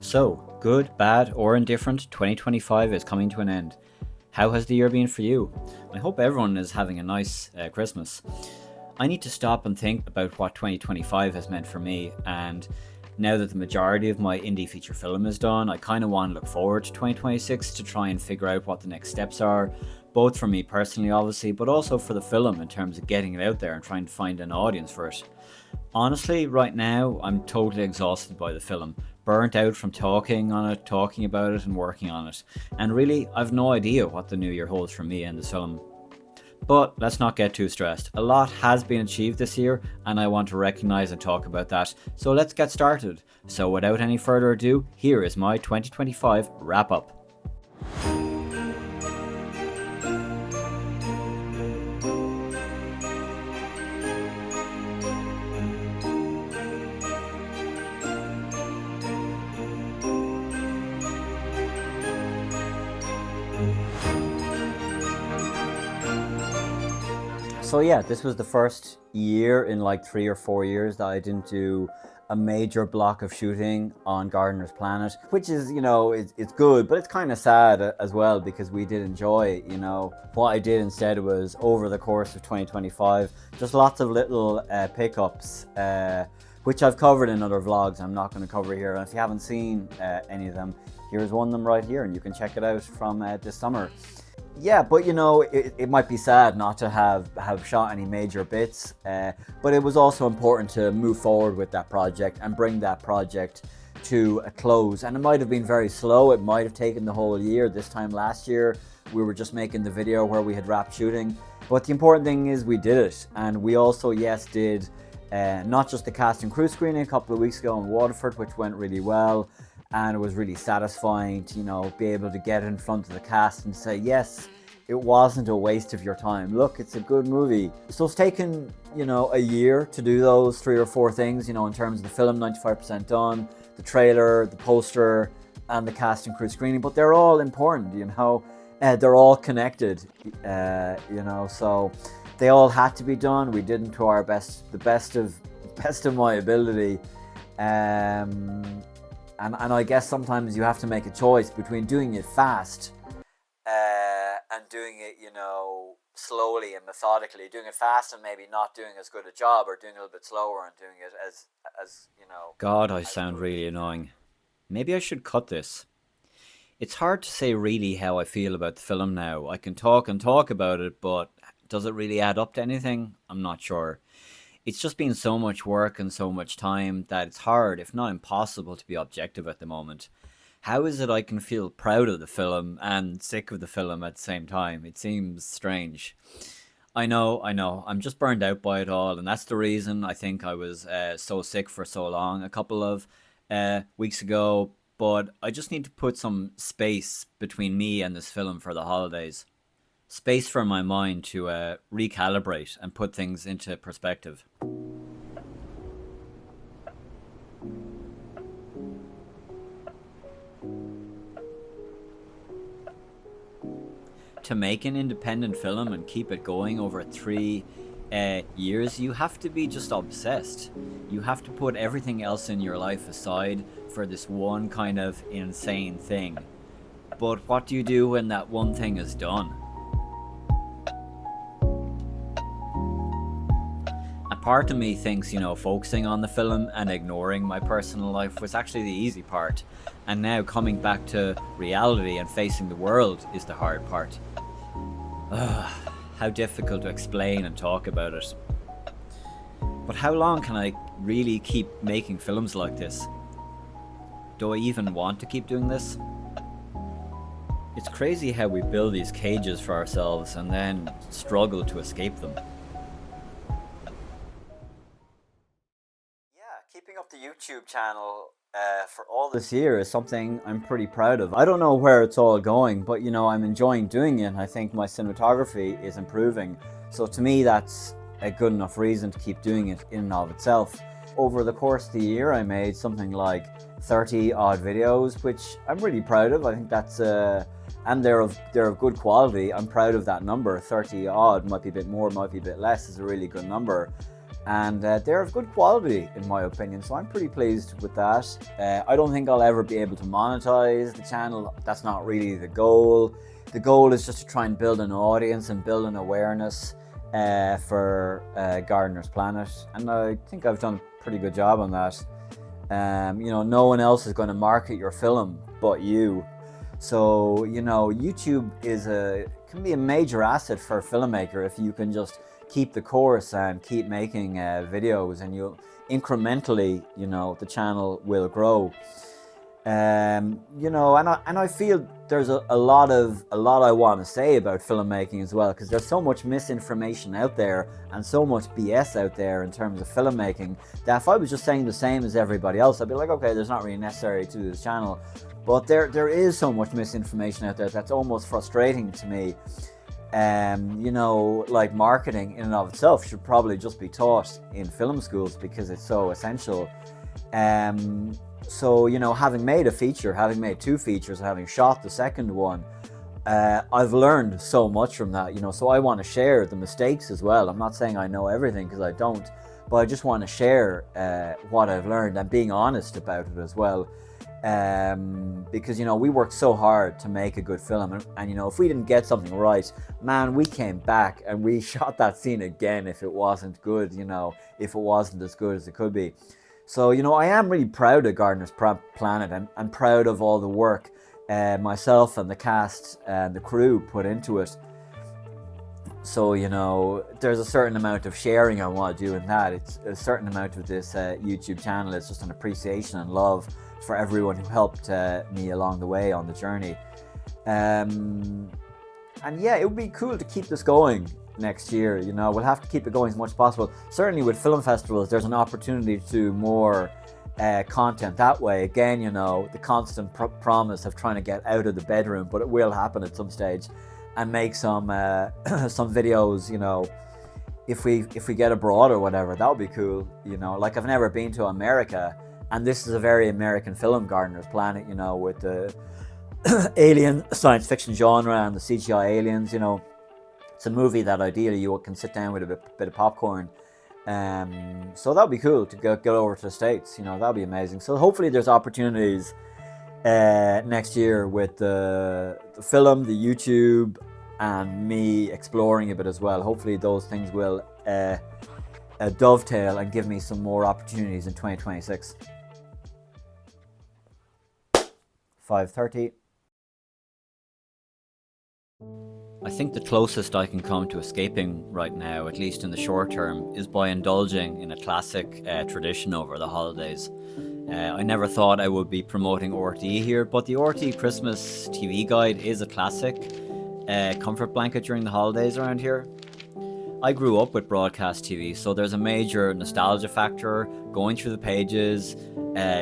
So, good, bad, or indifferent, 2025 is coming to an end. How has the year been for you? I hope everyone is having a nice Christmas. I need to stop and think about what 2025 has meant for me, and now that the majority of my indie feature film is done, I kind of want to look forward to 2026 to try and figure out what the next steps are, both for me personally, obviously, but also for the film in terms of getting it out there and trying to find an audience for it. Honestly, right now, I'm totally exhausted by the film, burnt out from talking on it, talking about it, and working on it. And really, I've no idea what the new year holds for me and this film. But let's not get too stressed. A lot has been achieved this year, and I want to recognize and talk about that. So let's get started. So without any further ado, here is my 2025 wrap up. So yeah, this was the first year in like 3 or 4 years that I didn't do a major block of shooting on Gardener's Planet, which is, it's good, but it's kind of sad as well because we did enjoy it. What I did instead was over the course of 2025, just lots of little pickups, which I've covered in other vlogs. I'm not going to cover here. And if you haven't seen any of them, here's one of them right here, and you can check it out from this summer. Yeah, but it might be sad not to have shot any major bits, but it was also important to move forward with that project and bring that project to a close. And it might have been very slow. It might have taken the whole year. This time last year, we were just making the video where we had wrapped shooting. But the important thing is we did it. And we also, yes, did not just the cast and crew screening a couple of weeks ago in Waterford, which went really well. And it was really satisfying to, be able to get in front of the cast and say, yes, it wasn't a waste of your time. Look, it's a good movie. So it's taken, a year to do those 3 or 4 things, in terms of the film, 95% done, the trailer, the poster, and the cast and crew screening. But they're all important, they're all connected, so they all had to be done. We did them to our best, the best of my ability. And I guess sometimes you have to make a choice between doing it fast and doing it, slowly and methodically. Doing it fast and maybe not doing as good a job, or doing it a little bit slower and doing it as. God, I sound really annoying. Maybe I should cut this. It's hard to say really how I feel about the film now. I can talk and talk about it, but does it really add up to anything? I'm not sure. It's just been so much work and so much time that it's hard, if not impossible, to be objective at the moment. How is it I can feel proud of the film and sick of the film at the same time? It seems strange. I know, I'm just burned out by it all, and that's the reason I think I was so sick for so long a couple of weeks ago. But I just need to put some space between me and this film for the holidays. Space for my mind to recalibrate and put things into perspective. To make an independent film and keep it going over 3 years, you have to be just obsessed. You have to put everything else in your life aside for this one kind of insane thing. But what do you do when that one thing is done? A part of me thinks, focusing on the film and ignoring my personal life was actually the easy part. And now coming back to reality and facing the world is the hard part. Ugh, how difficult to explain and talk about it. But how long can I really keep making films like this? Do I even want to keep doing this? It's crazy how we build these cages for ourselves and then struggle to escape them. Keeping up the YouTube channel for all this year is something I'm pretty proud of. I don't know where it's all going, but I'm enjoying doing it, and I think my cinematography is improving. So to me, that's a good enough reason to keep doing it in and of itself. Over the course of the year, I made something like 30 odd videos, which I'm really proud of. I think that's and they're of good quality. I'm proud of that number. 30 odd, might be a bit more, might be a bit less, is a really good number. and they're of good quality in my opinion, so I'm pretty pleased with that. I don't think I'll ever be able to monetize the channel. That's not really the goal. The goal is just to try and build an audience and build an awareness for Gardener's Planet, and I think I've done a pretty good job on that. No one else is going to market your film but you. So, YouTube can be a major asset for a filmmaker if you can just keep the course and keep making videos, and you'll incrementally, the channel will grow. And I feel there's a lot I want to say about filmmaking as well, because there's so much misinformation out there and so much BS out there in terms of filmmaking, that if I was just saying the same as everybody else, I'd be like, okay, there's not really necessary to do this channel. But there is so much misinformation out there that's almost frustrating to me. Like marketing in and of itself should probably just be taught in film schools because it's so essential. So, having made a feature, having made 2 features, having shot the second one, I've learned so much from that, so I want to share the mistakes as well. I'm not saying I know everything, because I don't, but I just want to share what I've learned and being honest about it as well. Because, we worked so hard to make a good film, and if we didn't get something right, man, we came back and we shot that scene again if it wasn't good, if it wasn't as good as it could be. So, I am really proud of Gardener's Planet. I'm proud of all the work myself and the cast and the crew put into it. So, there's a certain amount of sharing I want to do in that. It's a certain amount of this YouTube channel. It's just an appreciation and love for everyone who helped me along the way on the journey. And yeah, it would be cool to keep this going next year. We'll have to keep it going as much as possible. Certainly with film festivals, there's an opportunity to do more content that way. Again, the constant promise of trying to get out of the bedroom, but it will happen at some stage, and make some some videos, if we get abroad or whatever. That would be cool. Like, I've never been to America, and this is a very American film, Gardener's Planet, with the alien science fiction genre and the CGI aliens. It's a movie that ideally you can sit down with a bit of popcorn. So that would be cool to go over to the States. That would be amazing. So hopefully there's opportunities next year with the film, the YouTube, and me exploring a bit as well. Hopefully those things will dovetail and give me some more opportunities in 2026. 5:30. I think the closest I can come to escaping right now, at least in the short term, is by indulging in a classic tradition over the holidays. I never thought I would be promoting RTE here, but the RTE Christmas TV Guide is a classic comfort blanket during the holidays around here. I grew up with broadcast TV, so there's a major nostalgia factor going through the pages,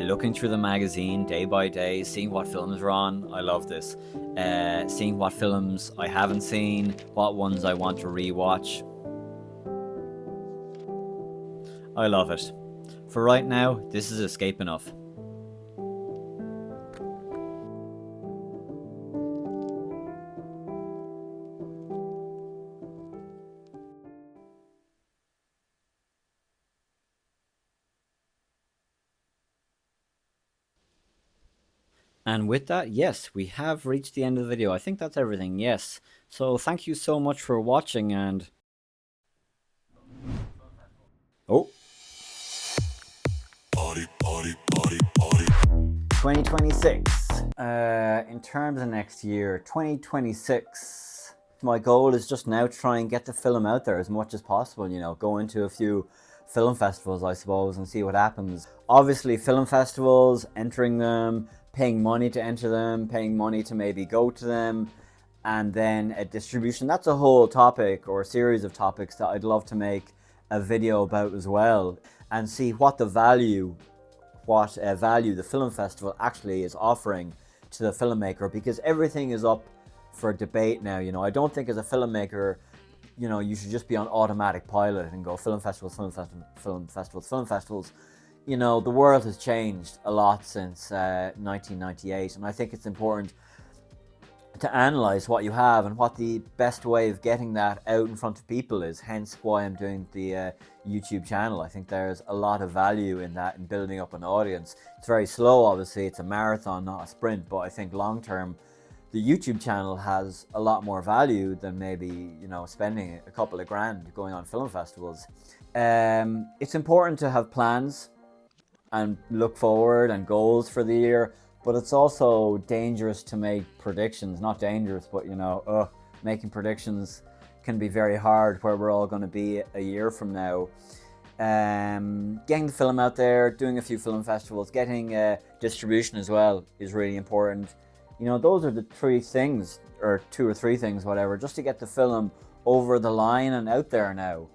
looking through the magazine day by day, seeing what films are on. I love this. Seeing what films I haven't seen, what ones I want to rewatch. I love it. For right now, this is escape enough. And with that, yes, we have reached the end of the video. I think that's everything, yes. So thank you so much for watching, and... Oh. 2026. In terms of next year, 2026, my goal is just now to try and get the film out there as much as possible, go into a few film festivals, I suppose, and see what happens. Obviously, film festivals, entering them, paying money to enter them, paying money to maybe go to them, and then a distribution. That's a whole topic or a series of topics that I'd love to make a video about as well, and see what value the film festival actually is offering to the filmmaker, because everything is up for debate now. I don't think as a filmmaker, you should just be on automatic pilot and go film festivals. The world has changed a lot since 1998, and I think it's important to analyze what you have and what the best way of getting that out in front of people is. Hence why I'm doing the YouTube channel. I think there's a lot of value in that, in building up an audience. It's very slow, obviously. It's a marathon, not a sprint. But I think long term, the YouTube channel has a lot more value than maybe, spending a couple of grand going on film festivals. It's important to have plans and look forward and goals for the year, but it's also dangerous to make predictions. Not dangerous, but making predictions can be very hard, where we're all going to be a year from now. Getting the film out there, doing a few film festivals, getting distribution as well is really important. Those are the three things, or two or three things, whatever, just to get the film over the line and out there now.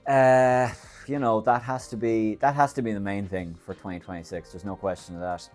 That has to be the main thing for 2026. There's no question of that.